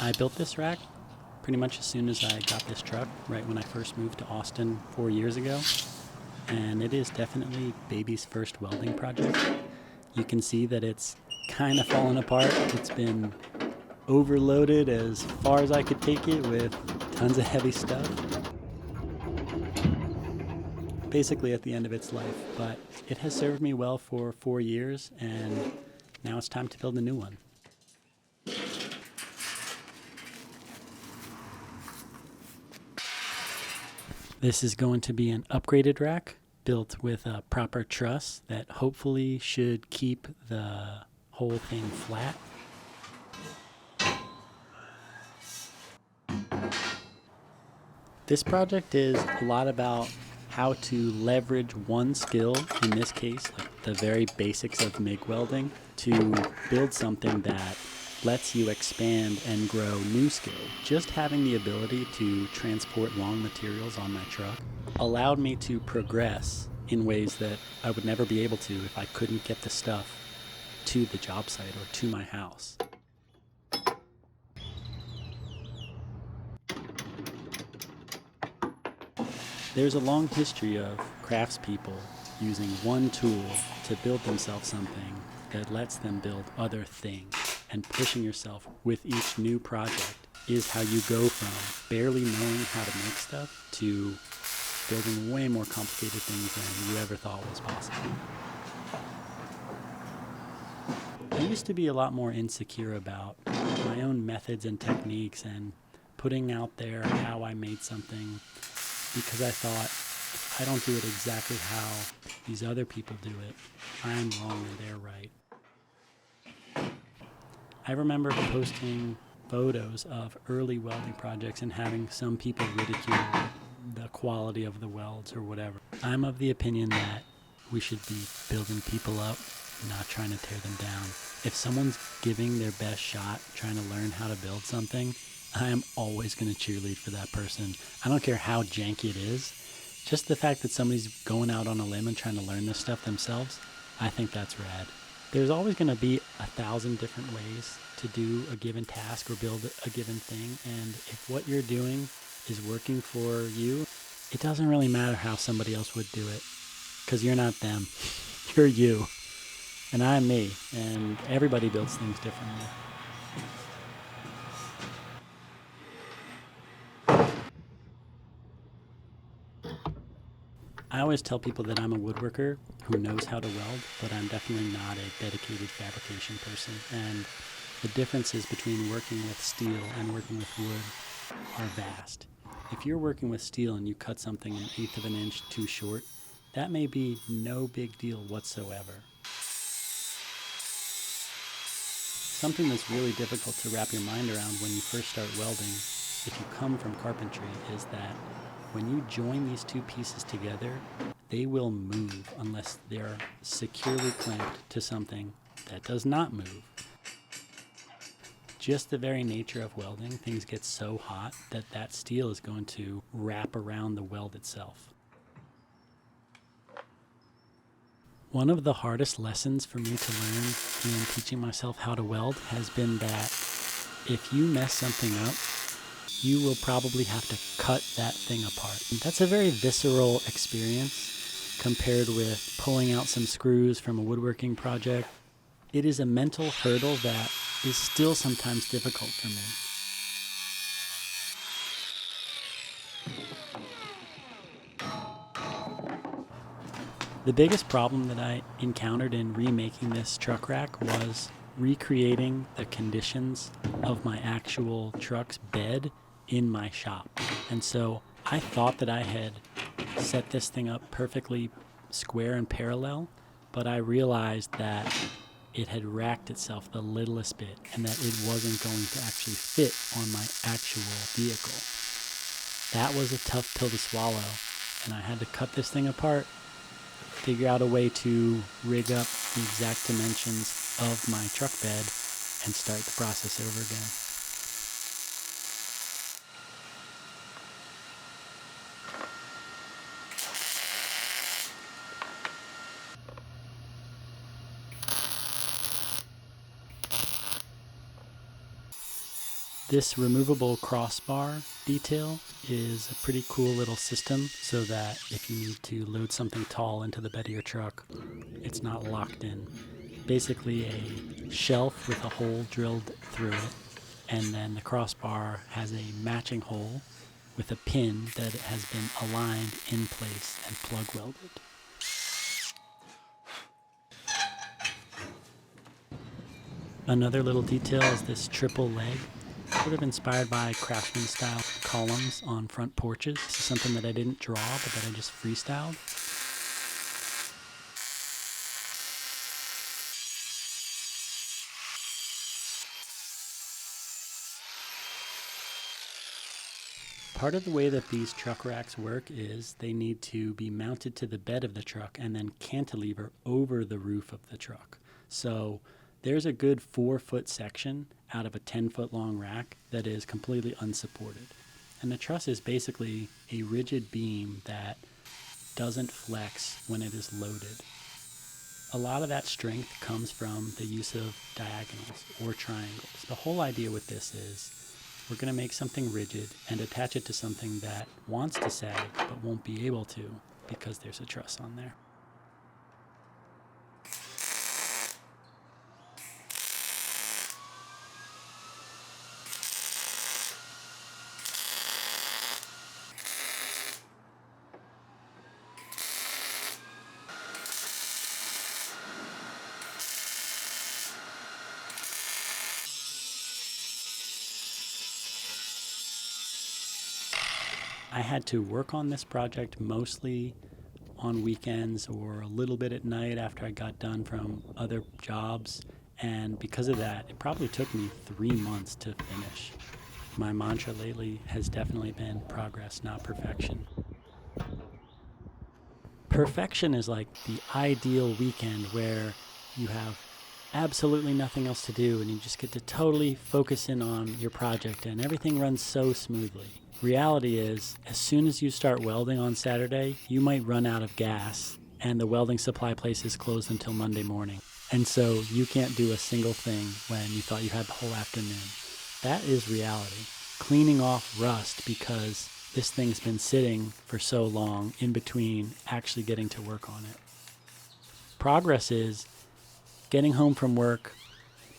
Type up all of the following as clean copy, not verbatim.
I built this rack pretty much as soon as I got this truck, right when I first moved to Austin 4 years ago. And it is definitely baby's first welding project. You can see that it's kind of fallen apart. It's been overloaded as far as I could take it with tons of heavy stuff. Basically at the end of its life, but it has served me well for 4 years, and now it's time to build a new one. This is going to be an upgraded rack built with a proper truss that hopefully should keep the whole thing flat. This project is a lot about how to leverage one skill, in this case, like the very basics of MIG welding, to build something that lets you expand and grow new skill. Just having the ability to transport long materials on my truck allowed me to progress in ways that I would never be able to if I couldn't get the stuff to the job site or to my house. There's a long history of craftspeople using one tool to build themselves something that lets them build other things. And pushing yourself with each new project is how you go from barely knowing how to make stuff to building way more complicated things than you ever thought was possible. I used to be a lot more insecure about my own methods and techniques and putting out there how I made something, because I thought, if I don't do it exactly how these other people do it, I'm wrong and they're right. I remember posting photos of early welding projects and having some people ridicule the quality of the welds or whatever. I'm of the opinion that we should be building people up, not trying to tear them down. If someone's giving their best shot, trying to learn how to build something, I am always going to cheerlead for that person. I don't care how janky it is. Just the fact that somebody's going out on a limb and trying to learn this stuff themselves, I think that's rad. There's always going to be 1,000 different ways to do a given task or build a given thing. And if what you're doing is working for you, it doesn't really matter how somebody else would do it, because you're not them. You're you. And I'm me. And everybody builds things differently. I always tell people that I'm a woodworker who knows how to weld, but I'm definitely not a dedicated fabrication person. And the differences between working with steel and working with wood are vast. If you're working with steel and you cut something 1/8 of an inch too short, that may be no big deal whatsoever. Something that's really difficult to wrap your mind around when you first start welding, if you come from carpentry, is that when you join these two pieces together, they will move unless they're securely clamped to something that does not move. Just the very nature of welding, things get so hot that that steel is going to wrap around the weld itself. One of the hardest lessons for me to learn in teaching myself how to weld has been that if you mess something up, you will probably have to cut that thing apart. And that's a very visceral experience compared with pulling out some screws from a woodworking project. It is a mental hurdle that is still sometimes difficult for me. The biggest problem that I encountered in remaking this truck rack was recreating the conditions of my actual truck's bed in my shop. And so I thought that I had set this thing up perfectly square and parallel, but I realized that it had racked itself the littlest bit and that it wasn't going to actually fit on my actual vehicle. That was a tough pill to swallow, and I had to cut this thing apart, figure out a way to rig up the exact dimensions of my truck bed, and start the process over again. This removable crossbar detail is a pretty cool little system so that if you need to load something tall into the bed of your truck, it's not locked in. Basically a shelf with a hole drilled through it, and then the crossbar has a matching hole with a pin that has been aligned in place and plug welded. Another little detail is this triple leg, sort of inspired by craftsman style columns on front porches. This is something that I didn't draw, but that I just freestyled. Part of the way that these truck racks work is they need to be mounted to the bed of the truck and then cantilever over the roof of the truck. So there's a good 4-foot section out of a 10-foot long rack that is completely unsupported. And the truss is basically a rigid beam that doesn't flex when it is loaded. A lot of that strength comes from the use of diagonals or triangles. The whole idea with this is we're going to make something rigid and attach it to something that wants to sag but won't be able to because there's a truss on there. I had to work on this project mostly on weekends or a little bit at night after I got done from other jobs, and because of that, it probably took me 3 months to finish. My mantra lately has definitely been progress, not perfection. Perfection is like the ideal weekend where you have absolutely nothing else to do and you just get to totally focus in on your project and everything runs so smoothly. Reality is, as soon as you start welding on Saturday, you might run out of gas and the welding supply place is closed until Monday morning. And so you can't do a single thing when you thought you had the whole afternoon. That is reality. Cleaning off rust because this thing's been sitting for so long in between actually getting to work on it. Progress is getting home from work,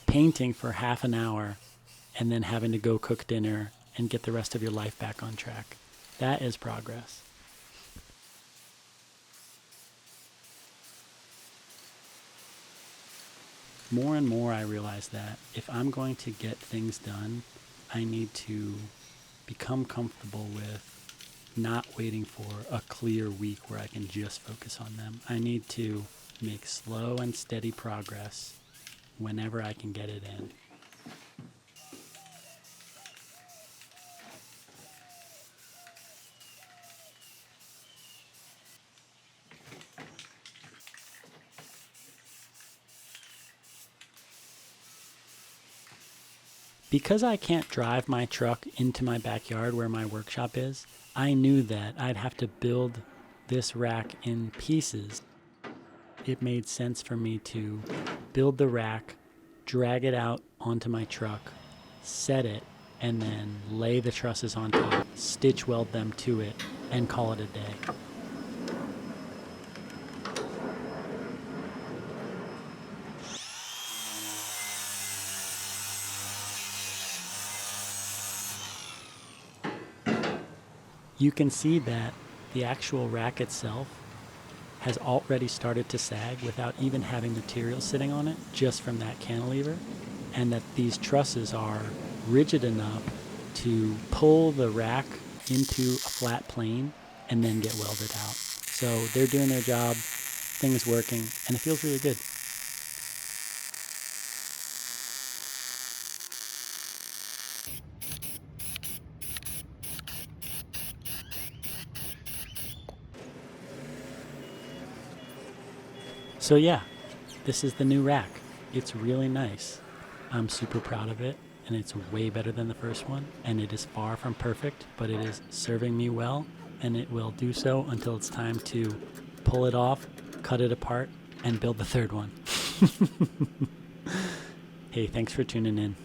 painting for half an hour, and then having to go cook dinner and get the rest of your life back on track. That is progress. More and more I realize that if I'm going to get things done, I need to become comfortable with not waiting for a clear week where I can just focus on them. I need to make slow and steady progress whenever I can get it in. Because I can't drive my truck into my backyard where my workshop is, I knew that I'd have to build this rack in pieces. It made sense for me to build the rack, drag it out onto my truck, set it, and then lay the trusses on top, stitch weld them to it, and call it a day. You can see that the actual rack itself has already started to sag without even having material sitting on it, just from that cantilever, and that these trusses are rigid enough to pull the rack into a flat plane and then get welded out. So they're doing their job, things working, and it feels really good. So yeah, this is the new rack. It's really nice. I'm super proud of it, and it's way better than the first one, and it is far from perfect, but it is serving me well, and it will do so until it's time to pull it off, cut it apart, and build the third one. Hey, thanks for tuning in.